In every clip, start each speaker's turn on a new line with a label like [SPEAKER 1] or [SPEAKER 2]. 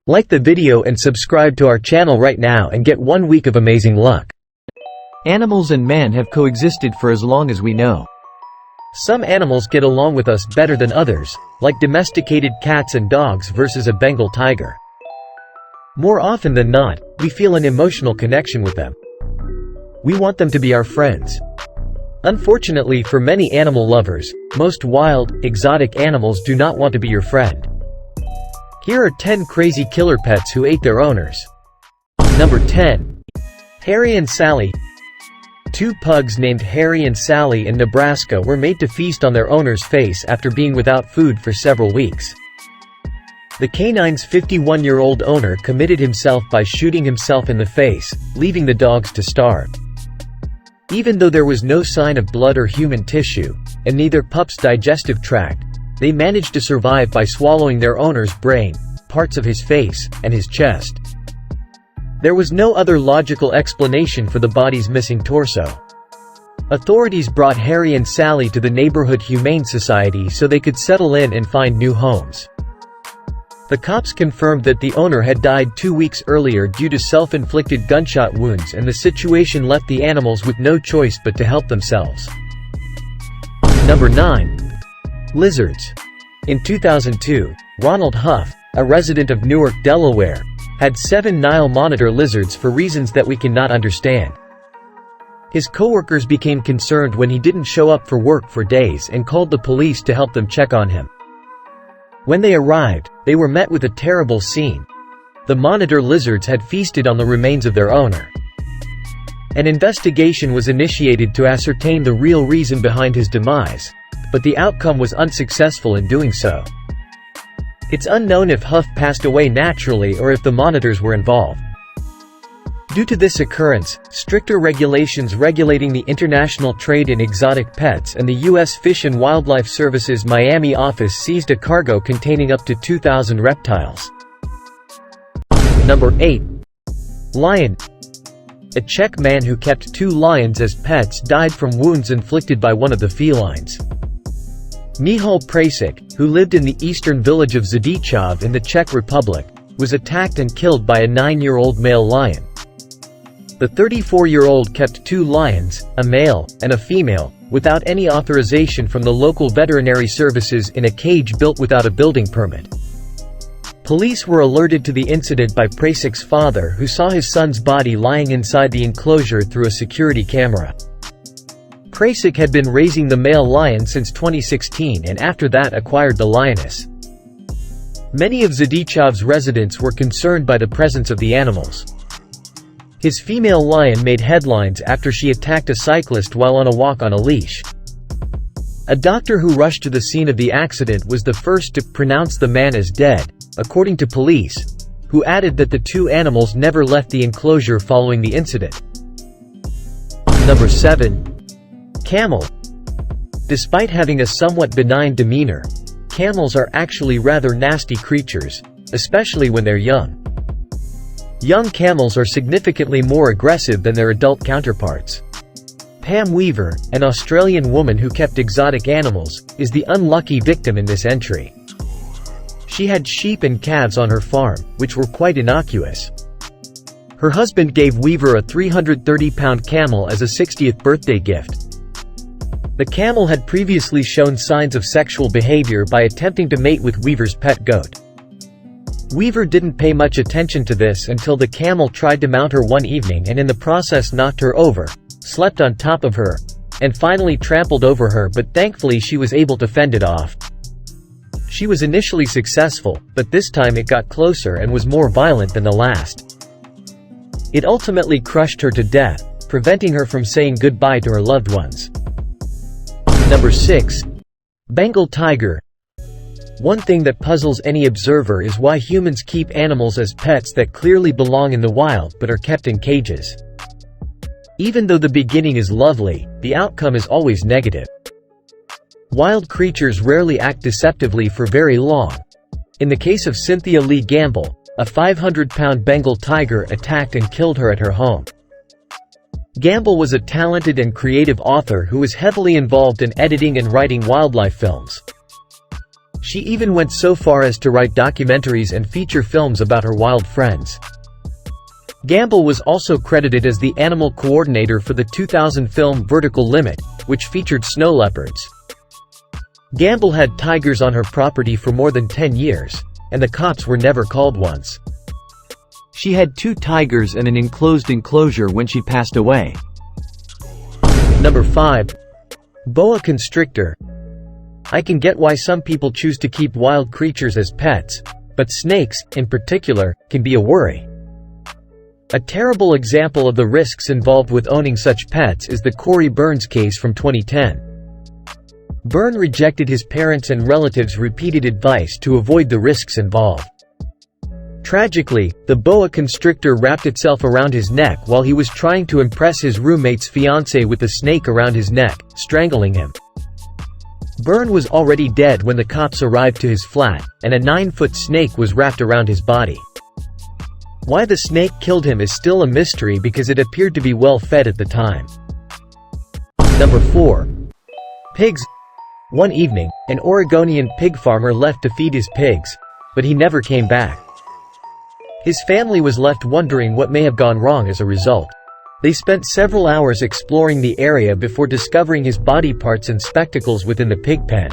[SPEAKER 1] Like the video and subscribe to our channel right now and get 1 week of amazing luck.
[SPEAKER 2] Animals and man have coexisted for as long as we know.
[SPEAKER 1] Some animals get along with us better than others, like domesticated cats and dogs versus a Bengal tiger. More often than not, we feel an emotional connection with them. We want them to be our friends. Unfortunately for many animal lovers, most wild, exotic animals do not want to be your friend. Here are 10 crazy killer pets who ate their owners. Number 10. Harry and Sally. Two pugs named Harry and Sally in Nebraska were made to feast on their owner's face after being without food for several weeks. The canine's 51-year-old owner committed himself by shooting himself in the face, leaving the dogs to starve. Even though there was no sign of blood or human tissue, and neither pup's digestive tract, they managed to survive by swallowing their owner's brain, parts of his face, and his chest. There was no other logical explanation for the body's missing torso. Authorities brought Harry and Sally to the neighborhood humane society so they could settle in and find new homes. The cops confirmed that the owner had died 2 weeks earlier due to self-inflicted gunshot wounds, and the situation left the animals with no choice but to help themselves. Number 9. Lizards. In 2002, Ronald Huff, a resident of Newark, Delaware, had 7 Nile monitor lizards for reasons that we cannot understand. His coworkers became concerned when he didn't show up for work for days and called the police to help them check on him. When they arrived, they were met with a terrible scene. The monitor lizards had feasted on the remains of their owner. An investigation was initiated to ascertain the real reason behind his demise, but the outcome was unsuccessful in doing so. It's unknown if Huff passed away naturally or if the monitors were involved. Due to this occurrence, stricter regulations regulating the international trade in exotic pets and the U.S. Fish and Wildlife Service's Miami office seized a cargo containing up to 2,000 reptiles. Number 8. Lion. A Czech man who kept 2 lions as pets died from wounds inflicted by one of the felines. Michal Prasik, who lived in the eastern village of Zdichov in the Czech Republic, was attacked and killed by a 9-year-old male lion. The 34-year-old kept 2 lions, a male and a female, without any authorization from the local veterinary services in a cage built without a building permit. Police were alerted to the incident by Prasik's father, who saw his son's body lying inside the enclosure through a security camera. Prasik had been raising the male lion since 2016 and after that acquired the lioness. Many of Zdichov's residents were concerned by the presence of the animals. His female lion made headlines after she attacked a cyclist while on a walk on a leash. A doctor who rushed to the scene of the accident was the first to pronounce the man as dead, according to police, who added that the 2 animals never left the enclosure following the incident. Number 7. Camel. Despite having a somewhat benign demeanor, camels are actually rather nasty creatures, especially when they're young. Young camels are significantly more aggressive than their adult counterparts. Pam Weaver, an Australian woman who kept exotic animals, is the unlucky victim in this entry. She had sheep and calves on her farm, which were quite innocuous. Her husband gave Weaver a 330-pound camel as a 60th birthday gift. The camel had previously shown signs of sexual behavior by attempting to mate with Weaver's pet goat. Weaver didn't pay much attention to this until the camel tried to mount her one evening and in the process knocked her over, slept on top of her, and finally trampled over her, but thankfully she was able to fend it off. She was initially successful, but this time it got closer and was more violent than the last. It ultimately crushed her to death, preventing her from saying goodbye to her loved ones. Number 6. Bengal tiger. One thing that puzzles any observer is why humans keep animals as pets that clearly belong in the wild but are kept in cages. Even though the beginning is lovely, the outcome is always negative. Wild creatures rarely act deceptively for very long. In the case of Cynthia Lee Gamble, a 500-pound Bengal tiger attacked and killed her at her home. Gamble was a talented and creative author who was heavily involved in editing and writing wildlife films. She even went so far as to write documentaries and feature films about her wild friends. Gamble was also credited as the animal coordinator for the 2000 film Vertical Limit, which featured snow leopards. Gamble had tigers on her property for more than 10 years, and the cops were never called once.
[SPEAKER 2] She had 2 tigers and an enclosed enclosure when she passed away.
[SPEAKER 1] Number 5. Boa constrictor. I can get why some people choose to keep wild creatures as pets, but snakes, in particular, can be a worry. A terrible example of the risks involved with owning such pets is the Corey Burns case from 2010. Byrne rejected his parents' and relatives' repeated advice to avoid the risks involved. Tragically, the boa constrictor wrapped itself around his neck while he was trying to impress his roommate's fiancée with the snake around his neck, strangling him. Byrne was already dead when the cops arrived to his flat, and a 9-foot snake was wrapped around his body. Why the snake killed him is still a mystery because it appeared to be well fed at the time. Number 4. Pigs. One evening, an Oregonian pig farmer left to feed his pigs, but he never came back. His family was left wondering what may have gone wrong as a result. They spent several hours exploring the area before discovering his body parts and spectacles within the pig pen.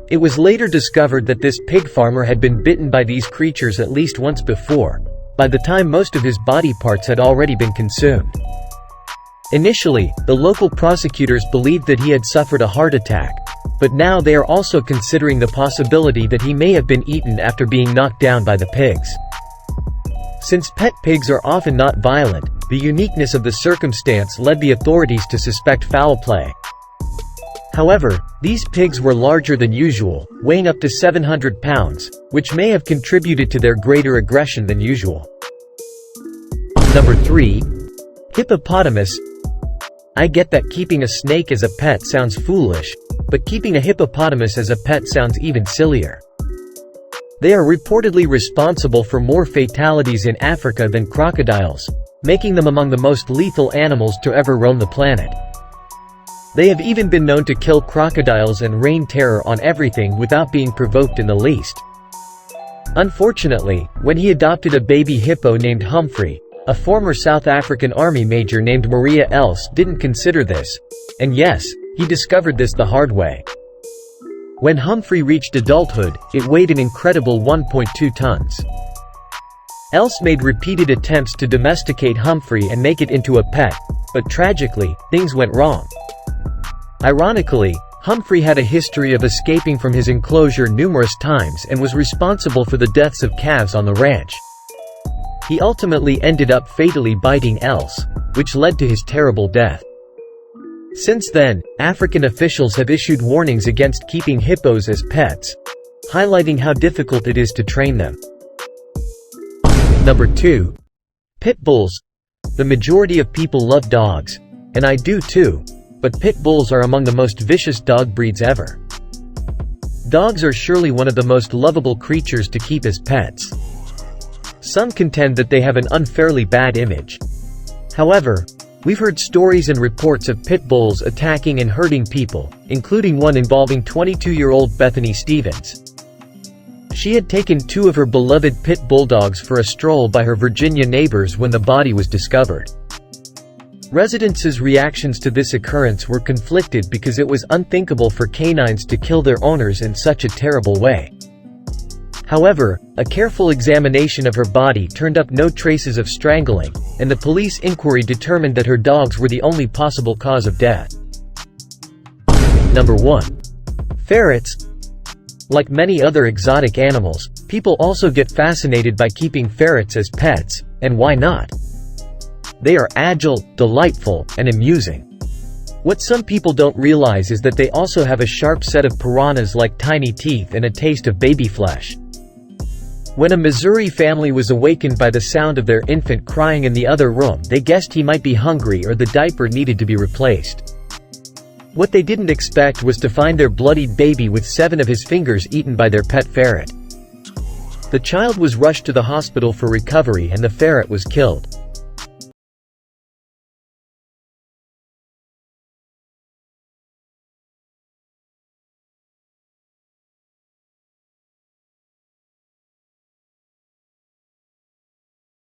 [SPEAKER 1] It was later discovered that this pig farmer had been bitten by these creatures at least once before, by the time most of his body parts had already been consumed. Initially, the local prosecutors believed that he had suffered a heart attack, but now they are also considering the possibility that he may have been eaten after being knocked down by the pigs. Since pet pigs are often not violent, the uniqueness of the circumstance led the authorities to suspect foul play. However, these pigs were larger than usual, weighing up to 700 pounds, which may have contributed to their greater aggression than usual. Number 3. Hippopotamus. I get that keeping a snake as a pet sounds foolish, but keeping a hippopotamus as a pet sounds even sillier. They are reportedly responsible for more fatalities in Africa than crocodiles, making them among the most lethal animals to ever roam the planet. They have even been known to kill crocodiles and rain terror on everything without being provoked in the least. Unfortunately, when he adopted a baby hippo named Humphrey, a former South African army major named Maria Els didn't consider this, and yes, he discovered this the hard way. When Humphrey reached adulthood, it weighed an incredible 1.2 tons. Els made repeated attempts to domesticate Humphrey and make it into a pet, but tragically, things went wrong. Ironically, Humphrey had a history of escaping from his enclosure numerous times and was responsible for the deaths of calves on the ranch. He ultimately ended up fatally biting Els, which led to his terrible death. Since then, African officials have issued warnings against keeping hippos as pets, highlighting how difficult it is to train them. Number 2. Pit bulls. The majority of people love dogs, and I do too, but pit bulls are among the most vicious dog breeds ever. Dogs are surely one of the most lovable creatures to keep as pets. Some contend that they have an unfairly bad image. However, we've heard stories and reports of pit bulls attacking and hurting people, including one involving 22-year-old Bethany Stevens. She had taken 2 of her beloved pit bulldogs for a stroll by her Virginia neighbors when the body was discovered. Residents' reactions to this occurrence were conflicted because it was unthinkable for canines to kill their owners in such a terrible way. However, a careful examination of her body turned up no traces of strangling, and the police inquiry determined that her dogs were the only possible cause of death. Number 1. Ferrets. Like many other exotic animals, people also get fascinated by keeping ferrets as pets, and why not? They are agile, delightful, and amusing. What some people don't realize is that they also have a sharp set of piranhas-like tiny teeth and a taste of baby flesh. When a Missouri family was awakened by the sound of their infant crying in the other room, they guessed he might be hungry or the diaper needed to be replaced. What they didn't expect was to find their bloodied baby with 7 of his fingers eaten by their pet ferret. The child was rushed to the hospital for recovery and the ferret was killed.